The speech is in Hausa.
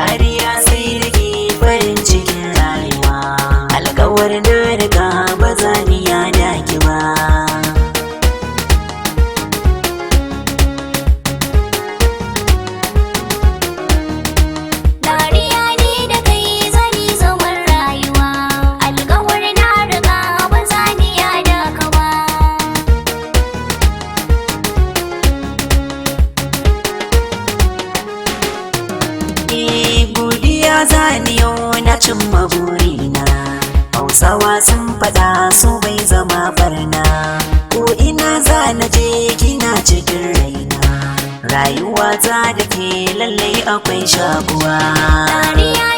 dariya sai da ke farin cikin rayuwa, alkawar na riga ba za ni yada ki ba. Dariya ne da kai zani zaman rayuwa, alkawar na riga ba za ni yada ka ba. Godiya zani yau na cimma burina, Hausawa sun faɗa so bai zama barna, ko ina za na je kina cikin raina, rayuwa ta da ke lallai akwai shakuwa. Dariya